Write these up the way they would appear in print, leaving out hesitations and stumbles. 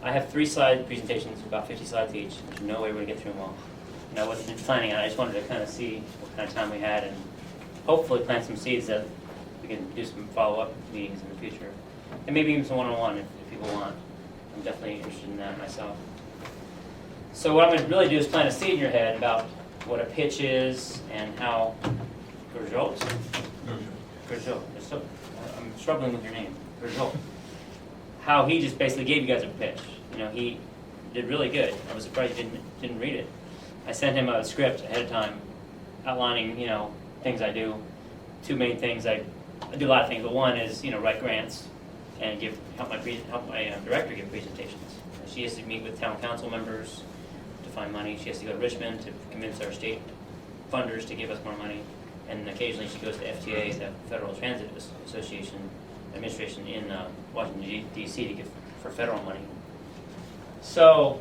I have 3 slide presentations, about 50 slides each. There's no way we're going to get through them all. And I wasn't planning on it. I just wanted to kind of see what kind of time we had and hopefully plant some seeds that we can do some follow-up meetings in the future. And maybe even some one-on-one if people want. I'm definitely interested in that myself. So what I'm going to really do is plant a seed in your head about what a pitch is and how Gurjot. I'm struggling with your name. Gurjot. How he just basically gave you guys a pitch. You know, he did really good. I was surprised he didn't read it. I sent him a script ahead of time outlining, you know, things I do. 2 main things. I do a lot of things, but one is, you know, write grants and help my director give presentations. She has to meet with town council members to find money. She has to go to Richmond to convince our state funders to give us more money. And occasionally she goes to FTA, the Federal Transit Association Administration in Washington, D.C. to give for federal money. So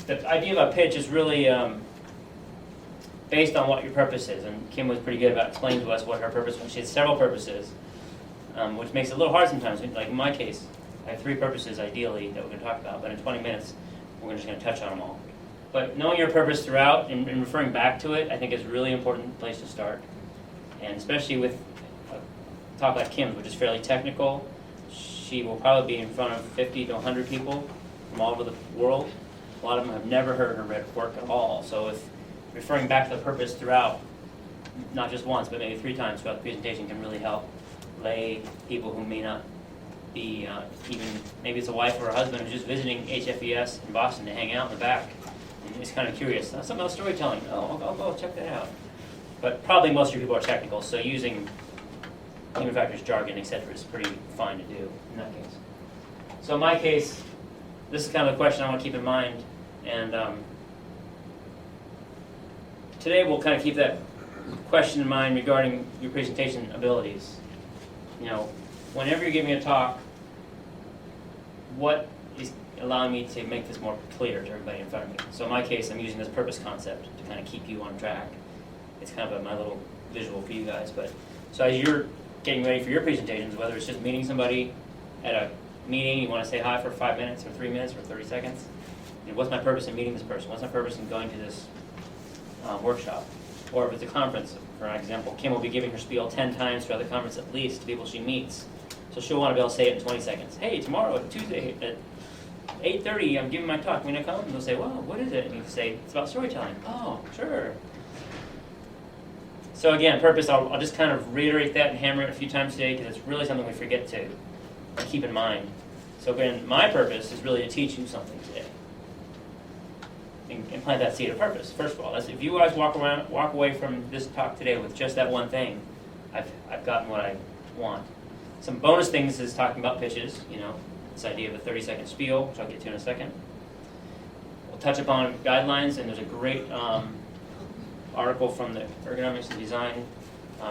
the idea of a pitch is really based on what your purpose is. And Kim was pretty good about explaining to us what her purpose was. She had several purposes, which makes it a little hard sometimes. Like in my case, I have 3 purposes ideally that we're going to talk about, but in 20 minutes, we're just going to touch on them all. But knowing your purpose throughout and referring back to it, I think is a really important place to start. And especially with a talk like Kim's, which is fairly technical, she will probably be in front of 50 to 100 people from all over the world. A lot of them have never heard her work at all. So if referring back to the purpose throughout, not just once, but maybe 3 times throughout the presentation can really help lay people who may not be even, maybe it's a wife or a husband who's just visiting HFES in Boston to hang out in the back. And is kind of curious. Something else storytelling. Oh, I'll go check that out. But probably most of your people are technical, so using human factors jargon, etc. is pretty fine to do in that case. So in my case, this is kind of the question I want to keep in mind. And today we'll kind of keep that question in mind regarding your presentation abilities. You know, whenever you're giving a talk, what is allowing me to make this more clear to everybody in front of me? So in my case, I'm using this purpose concept to kind of keep you on track. It's kind of my little visual for you guys. But so as you're getting ready for your presentations, whether it's just meeting somebody at a meeting, you want to say hi for 5 minutes or 3 minutes or 30 seconds, you know, what's my purpose in meeting this person? What's my purpose in going to this workshop? Or if it's a conference, for example, Kim will be giving her spiel 10 times throughout the conference at least to people she meets. So she'll want to be able to say it in 20 seconds. Hey, tomorrow, Tuesday at 8:30, I'm giving my talk. When I come, and they'll say, well, what is it? And you can say, it's about storytelling. Oh, sure. So again, purpose, I'll just kind of reiterate that and hammer it a few times today because it's really something we forget to keep in mind. So again, my purpose is really to teach you something today. And plant that seed of purpose, first of all. If you guys walk away from this talk today with just that one thing, I've gotten what I want. Some bonus things is talking about pitches, you know, this idea of a 30-second spiel, which I'll get to in a second. We'll touch upon guidelines, and there's a great article from the Ergonomics and Design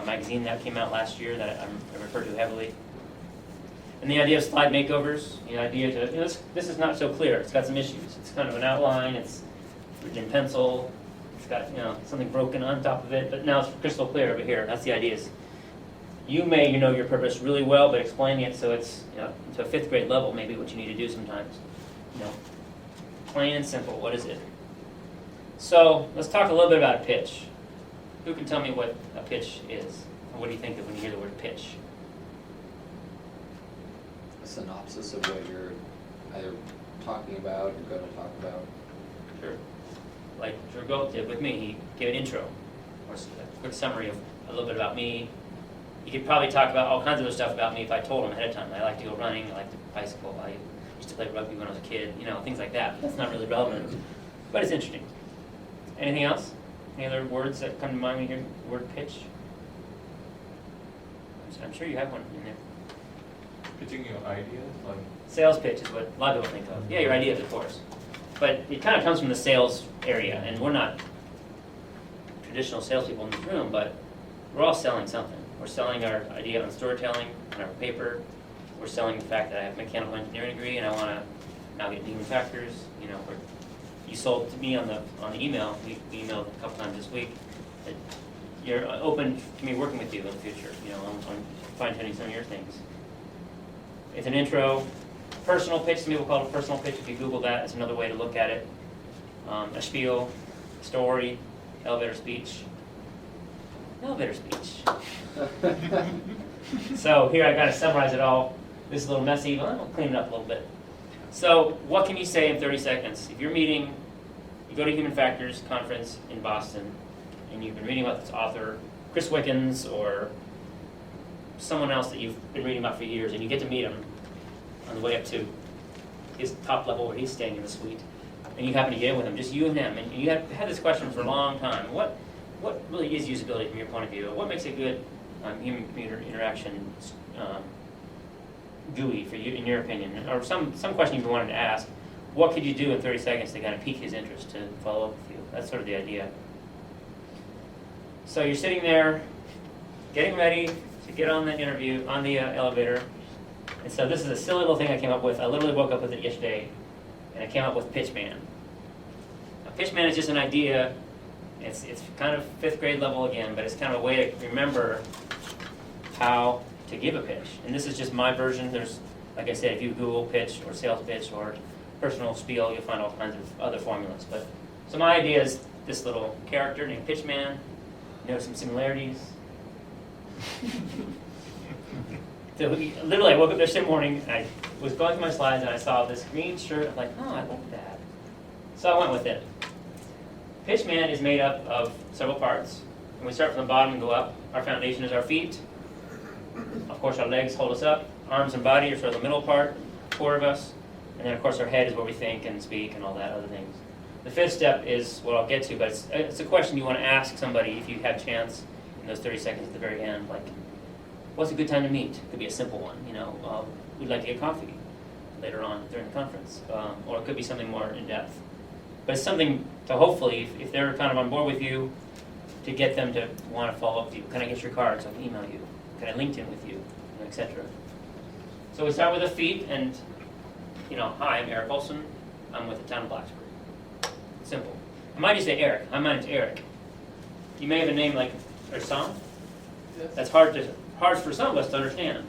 magazine that came out last year that I refer to heavily. And the idea of slide makeovers, the idea to, you know, this is not so clear. It's got some issues. It's kind of an outline. It's written in pencil. It's got, you know, something broken on top of it, but now it's crystal clear over here. That's the idea. Is you may, you know, your purpose really well, but explaining it so it's, you know, to a 5th grade level, maybe what you need to do sometimes. You know, plain and simple. What is it? So let's talk a little bit about a pitch. Who can tell me what a pitch is? Or what do you think of when you hear the word pitch? A synopsis of what you're either talking about or going to talk about. Sure. Like Gurjot did with me, he gave an intro, or a quick summary of a little bit about me. He could probably talk about all kinds of other stuff about me if I told him ahead of time. I like to go running, I like to bicycle, I used to play rugby when I was a kid, you know, things like that. That's not really relevant, but it's interesting. Anything else? Any other words that come to mind when you hear the word pitch? I'm sure you have one in there. Pitching your ideas, like Sales pitch is what a lot of people think of. Yeah, your ideas, of course. But it kind of comes from the sales area, and we're not traditional salespeople in this room, but we're all selling something. We're selling our idea on storytelling on our paper. We're selling the fact that I have a mechanical engineering degree and I want to now get human factors. You know, you sold to me on the email. We emailed a couple times this week that you're open to me working with you in the future. You know, on fine tuning some of your things. It's an intro. personal pitch, some people call it a personal pitch. If you Google that, it's another way to look at it. A spiel, story, elevator speech. Elevator speech. So here I gotta summarize it all. This is a little messy, but I'll clean it up a little bit. So what can you say in 30 seconds? If you're meeting, you go to Human Factors Conference in Boston, and you've been reading about this author, Chris Wickens, or someone else that you've been reading about for years, and you get to meet him on the way up to his top level where he's staying in the suite, and you happen to get in with him, just you and him, and you have had this question for a long time. What really is usability from your point of view? What makes a good human-computer interaction GUI for you, in your opinion? Or some question you've been wanting to ask. What could you do in 30 seconds to kind of pique his interest to follow up with you? That's sort of the idea. So you're sitting there, getting ready to get on the interview, on the elevator. And so this is a silly little thing I came up with. I literally woke up with it yesterday, and I came up with PitchMan. Now, PitchMan is just an idea. It's kind of 5th grade level again, but it's kind of a way to remember how to give a pitch. And this is just my version. There's, like I said, if you Google pitch or sales pitch or personal spiel, you'll find all kinds of other formulas. But so my idea is this little character named PitchMan. You know, some similarities. So literally, I woke up yesterday morning, and I was going through my slides, and I saw this green shirt. I'm like, oh, I like that. So I went with it. PitchMan is made up of several parts. And we start from the bottom and go up. Our foundation is our feet. Of course, our legs hold us up. Arms and body are sort of the middle part, core of us. And then, of course, our head is where we think and speak and all that other things. The 5th step is what I'll get to, but it's a question you want to ask somebody if you have a chance in those 30 seconds at the very end. Like, what's a good time to meet? Could be a simple one, you know. We'd like to get coffee later on during the conference. Or it could be something more in-depth. But it's something to hopefully, if they're kind of on board with you, to get them to want to follow up with you. Can I get your card so I can email you? Can I LinkedIn with you? Etc. So we start with the feet, and, you know, hi, I'm Erik Olson. I'm with the town of Blacksburg. Simple. I might just say Erik. Hi, my name's Erik. You may have a name like Ersan. Yes. That's hard for some of us to understand.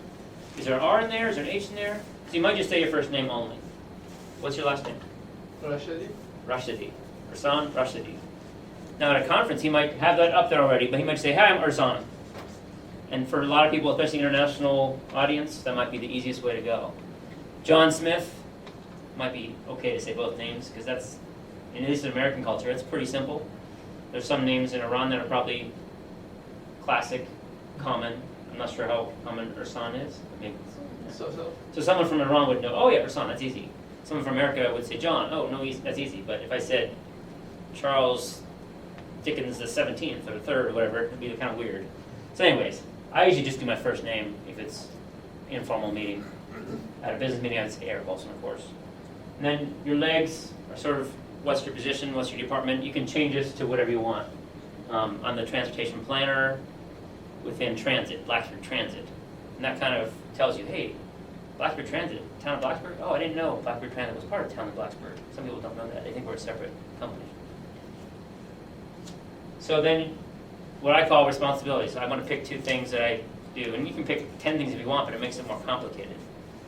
Is there an R in there? Is there an H in there? So you might just say your first name only. What's your last name? Rashidi? Rashidi. Ersan Rashidi. Now at a conference, he might have that up there already, but he might say, hi, I'm Ersan. And for a lot of people, especially international audience, that might be the easiest way to go. John Smith might be okay to say both names, because that's, in at least in American culture, it's pretty simple. There's some names in Iran that are probably classic, common. I'm not sure how common Ersan is. Maybe. So someone from Iran would know, oh yeah, Ersan, that's easy. Someone from America would say, John, oh no, that's easy. But if I said Charles Dickens the 17th or the 3rd or whatever, it'd be kind of weird. So anyways, I usually just do my first name if it's an informal meeting. At a business meeting, I'd say Erik Olson, of course. And then your legs are sort of, what's your position, what's your department. You can change this to whatever you want. I'm the transportation planner within transit, Blacksburg Transit. And that kind of tells you, hey, Blacksburg Transit, town of Blacksburg? Oh, I didn't know Blacksburg Transit was part of town of Blacksburg. Some people don't know that. They think we're a separate company. So then, what I call responsibilities. So I want to pick 2 things that I do. And you can pick 10 things if you want, but it makes it more complicated.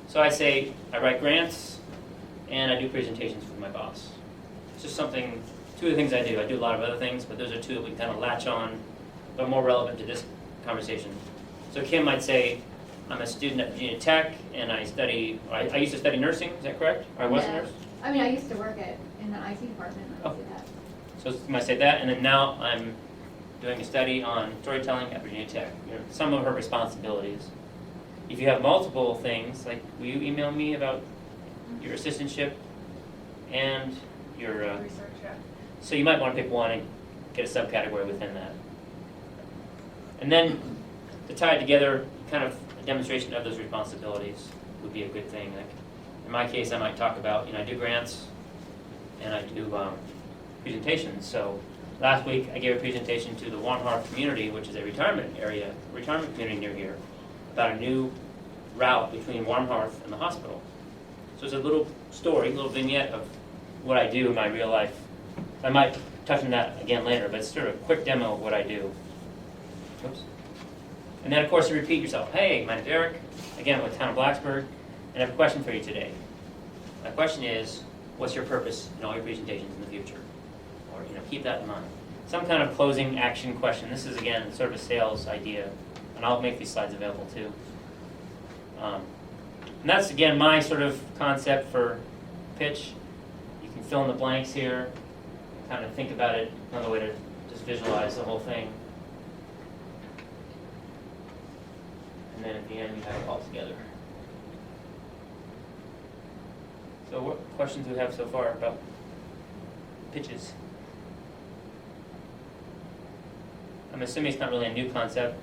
So I say, I write grants, and I do presentations for my boss. It's just something, 2 of the things I do. I do a lot of other things, but those are 2 that we kind of latch on, but more relevant to this conversation. So Kim might say, I'm a student at Virginia Tech, and I used to study nursing, is that correct? Or I was a nurse? I mean, I used to work in the IT department, I would say that. So you might say that, and then now I'm doing a study on storytelling at Virginia Tech. You know, some of her responsibilities. If you have multiple things, like, will you email me about your assistantship and your Research, yeah. So you might want to pick one and get a subcategory within that. And then to tie it together, kind of a demonstration of those responsibilities would be a good thing. Like in my case, I might talk about, I do grants and I do presentations. So last week I gave a presentation to the Warm Hearth community, which is a retirement community near here, about a new route between Warm Hearth and the hospital. So it's a little story, a little vignette of what I do in my real life. I might touch on that again later, but it's sort of a quick demo of what I do. Oops. And then, of course, you repeat yourself. Hey, my name's Erik, again with Town of Blacksburg, and I have a question for you today. My question is, what's your purpose in all your presentations in the future? Or, keep that in mind. Some kind of closing action question. This is, again, sort of a sales idea, and I'll make these slides available too. And that's, again, my sort of concept for pitch. You can fill in the blanks here, kind of think about it, another way to just visualize the whole thing. And then at the end, you have it all together. So what questions do we have so far about pitches? I'm assuming it's not really a new concept.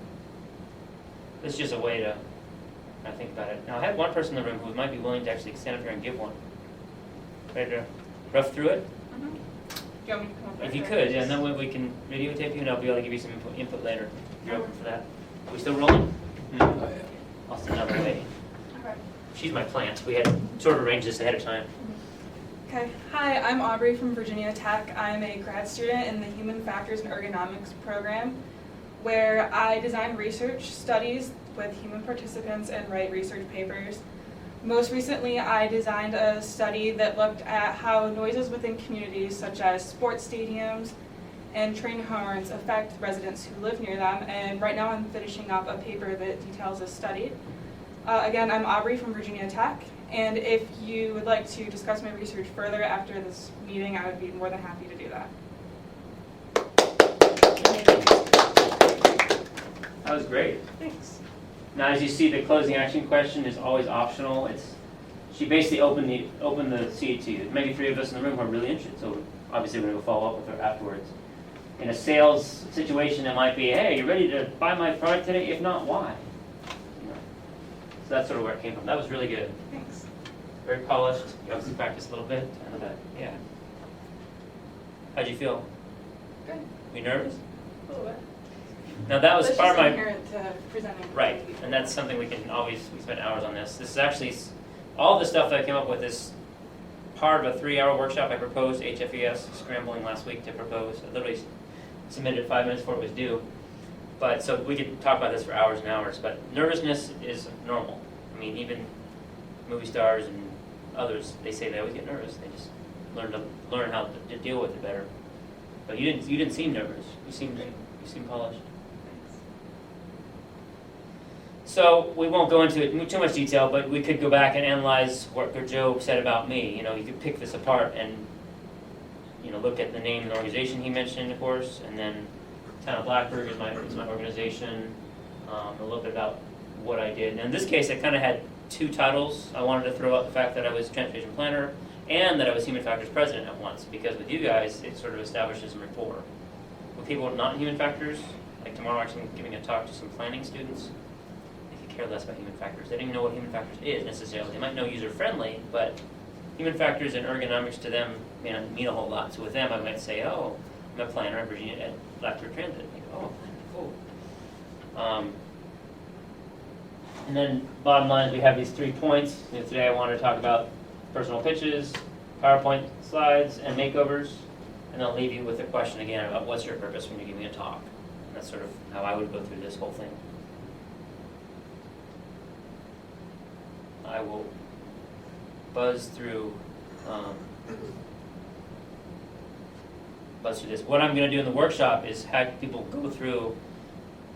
It's just a way to kind of think about it. Now, I have one person in the room who might be willing to actually stand up here and give one. Ready to rough through it? Mm-hmm. Do you want me to come up If there? you could, yeah, and then we can videotape you and I'll be able to give you some input later. You're open for that. Are we still rolling? Oh, yeah. I'll send another way. Okay. She's my plant. We had sort of arranged this ahead of time. Okay. Hi, I'm Aubrey from Virginia Tech. I'm a grad student in the Human Factors and Ergonomics program, where I design research studies with human participants and write research papers. Most recently, I designed a study that looked at how noises within communities such as sports stadiums and train horns affect residents who live near them, and right now I'm finishing up a paper that details this study. Again, I'm Aubrey from Virginia Tech, and if you would like to discuss my research further after this meeting, I would be more than happy to do that. That was great. Thanks. Now, as you see, the closing action question is always optional. She basically opened the seat to you. Maybe 3 of us in the room who are really interested, so obviously we're going to follow up with her afterwards. In a sales situation, it might be, hey, you ready to buy my product today? If not, why? So that's sort of where it came from. That was really good. Thanks. Very polished. You obviously practiced a little bit. And yeah. How'd you feel? Good. Were you nervous? A little bit. Now that was That's part of just my... inherent to presenting. Right, and that's something we spent hours on this. This is actually, all the stuff that I came up with is part of a 3-hour workshop I proposed, HFES, scrambling last week to propose. I literally submitted it 5 minutes before it was due. But, so we could talk about this for hours and hours, but nervousness is normal. I mean, even movie stars and others, they say they always get nervous. They just learn how to deal with it better. But you didn't seem nervous. You seemed polished. So we won't go into it in too much detail, but we could go back and analyze what Joe said about me. You could pick this apart and look at the name and the organization he mentioned, of course, and then Town of Blackburg is my organization. A little bit about what I did. And in this case, I kind of had 2 titles. I wanted to throw out the fact that I was transportation planner and that I was human factors president at once, because with you guys, it sort of establishes some rapport. With people not in human factors, like tomorrow, actually I'm giving a talk to some planning students. Care less about human factors. They don't even know what human factors is necessarily. They might know user-friendly, but human factors and ergonomics to them may not mean a whole lot. So with them, I might say, oh, I'm a planner at Virginia at Blackbird Transit. They go, oh, cool. And then bottom line is we have these 3 points. Today I want to talk about personal pitches, PowerPoint slides, and makeovers. And I'll leave you with a question again about what's your purpose when you're giving a talk. And that's sort of how I would go through this whole thing. I will buzz through this. What I'm going to do in the workshop is have people go through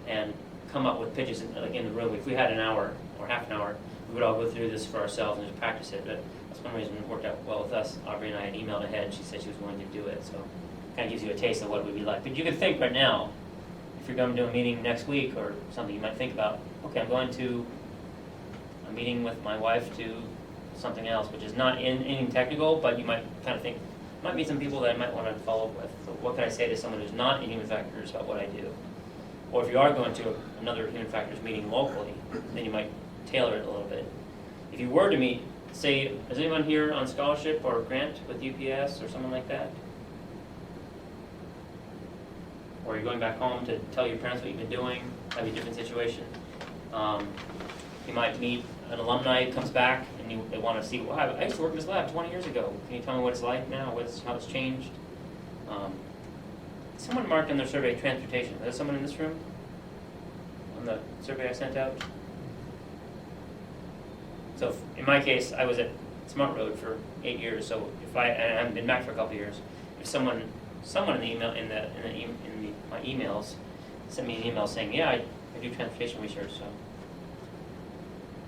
and come up with pitches in the room. If we had an hour or half an hour, we would all go through this for ourselves and just practice it. But that's one reason it worked out well with us. Aubrey and I had emailed ahead, and she said she was willing to do it. So it kind of gives you a taste of what it would be like. But you can think right now, if you're going to do a meeting next week or something, you might think about, okay, I'm going to a meeting with my wife to something else, which is not anything technical, but you might kind of think, might be some people that I might want to follow up with. So what can I say to someone who's not in human factors about what I do? Or if you are going to another human factors meeting locally, then you might tailor it a little bit. If you were to meet, say, is anyone here on scholarship or grant with UPS or someone like that? Or you're going back home to tell your parents what you've been doing, that'd be a different situation. You might meet an alumni who comes back and they want to see, wow, I used to work in this lab 20 years ago. Can you tell me what it's like now, how it's changed? Someone marked on their survey transportation. Is there someone in this room on the survey I sent out? So in my case, I was at Smart Road for 8 years, so and I haven't been back for a couple of years. If someone in the email, my emails, sent me an email saying, yeah, I do transportation research, so.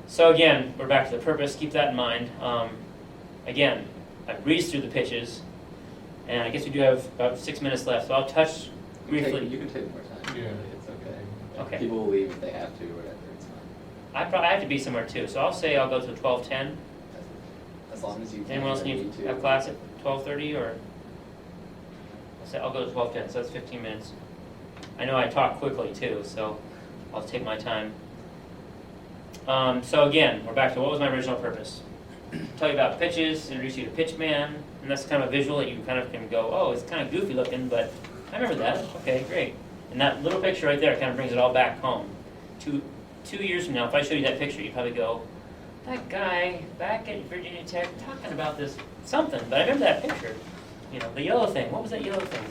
So again, we're back to the purpose, keep that in mind. Again, I breezed through the pitches, and I guess we do have about 6 minutes left, so I'll touch briefly. You can take more time. Yeah. It's okay. Okay. People will leave if they have to or whatever, it's fine. I have to be somewhere too, so I'll say I'll go to 12:10. As long as you. Does anyone else need to have class at 12:30 or? I'll go to 12:10, so that's 15 minutes. I know I talk quickly too, so I'll take my time. So again, we're back to what was my original purpose. Tell you about pitches, introduce you to PitchMan, and that's kind of a visual that you kind of can go, oh, it's kind of goofy looking, but I remember that. Okay, great. And that little picture right there kind of brings it all back home. Two years from now, if I show you that picture, you'd probably go, that guy back at Virginia Tech talking about this something, but I remember that picture. You know, the yellow thing. What was that yellow thing?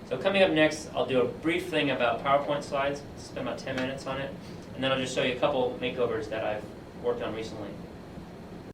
So coming up next, I'll do a brief thing about PowerPoint slides, spend about 10 minutes on it, and then I'll just show you a couple makeovers that I've worked on recently.